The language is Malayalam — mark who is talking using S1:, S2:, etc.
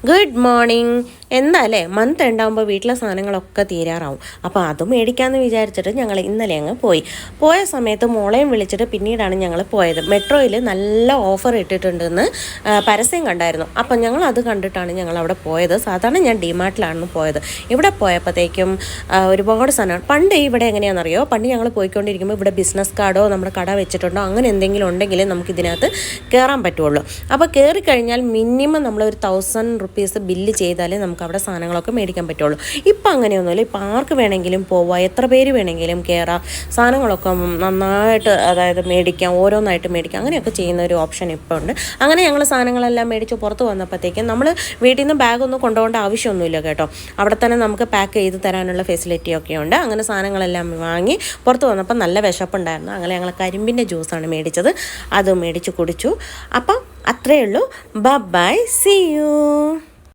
S1: Good morning. എന്താല്ലേ മന്ത് ഉണ്ടാകുമ്പോൾ വീട്ടിലെ സാധനങ്ങളൊക്കെ തീരാറാവും. അപ്പോൾ അത് മേടിക്കാമെന്ന് വിചാരിച്ചിട്ട് ഞങ്ങൾ ഇന്നലെ അങ്ങ് പോയ സമയത്ത് മോളെയും വിളിച്ചിട്ട് പിന്നീടാണ് ഞങ്ങൾ പോയത്. മെട്രോയിൽ നല്ല ഓഫർ ഇട്ടിട്ടുണ്ടെന്ന് പരസ്യം കണ്ടായിരുന്നു. അപ്പം ഞങ്ങൾ അത് കണ്ടിട്ടാണ് ഞങ്ങൾ അവിടെ പോയത്. സാധാരണ ഞാൻ ഡിമാർട്ടിലാണ് പോയത്. ഇവിടെ പോയപ്പോഴത്തേക്കും ഒരുപാട് സാധനങ്ങൾ. പണ്ട് ഇവിടെ എങ്ങനെയാണെന്നറിയോ, പണ്ട് ഞങ്ങൾ പോയിക്കൊണ്ടിരിക്കുമ്പോൾ ഇവിടെ ബിസിനസ് കാർഡോ നമ്മുടെ കട വെച്ചിട്ടുണ്ടോ അങ്ങനെ എന്തെങ്കിലും ഉണ്ടെങ്കിൽ നമുക്ക് ഇതിനകത്ത് കയറാൻ പറ്റുള്ളൂ. അപ്പോൾ കയറി കഴിഞ്ഞാൽ മിനിമം നമ്മളൊരു 1000 റുപ്പീസ് ബില്ല് ചെയ്താലേ നമുക്ക് അവിടെ സാധനങ്ങളൊക്കെ മേടിക്കാൻ പറ്റുള്ളൂ. ഇപ്പം അങ്ങനെയൊന്നുമില്ല. ഇപ്പം ആർക്ക് വേണമെങ്കിലും പോവാം, എത്ര പേര് വേണമെങ്കിലും കയറാം, സാധനങ്ങളൊക്കെ നന്നായിട്ട് അതായത് മേടിക്കാം, ഓരോന്നായിട്ട് മേടിക്കാം, അങ്ങനെയൊക്കെ ചെയ്യുന്ന ഒരു ഓപ്ഷൻ ഇപ്പോൾ ഉണ്ട്. അങ്ങനെ ഞങ്ങൾ സാധനങ്ങളെല്ലാം മേടിച്ച് പുറത്ത് വന്നപ്പോഴത്തേക്കും നമ്മൾ വീട്ടിൽ നിന്ന് ബാഗൊന്നും കൊണ്ടുപോകേണ്ട ആവശ്യമൊന്നുമില്ല കേട്ടോ. അവിടെ തന്നെ നമുക്ക് പാക്ക് ചെയ്ത് തരാനുള്ള ഫെസിലിറ്റിയൊക്കെ ഉണ്ട്. അങ്ങനെ സാധനങ്ങളെല്ലാം വാങ്ങി പുറത്ത് വന്നപ്പോൾ നല്ല വിശപ്പുണ്ടായിരുന്നു. അങ്ങനെ ഞങ്ങൾ കരിമ്പിൻ്റെ ജ്യൂസാണ് മേടിച്ചത്, അത് മേടിച്ച് കുടിച്ചു. അപ്പം അത്രയേ ഉള്ളൂ. Bye, see U.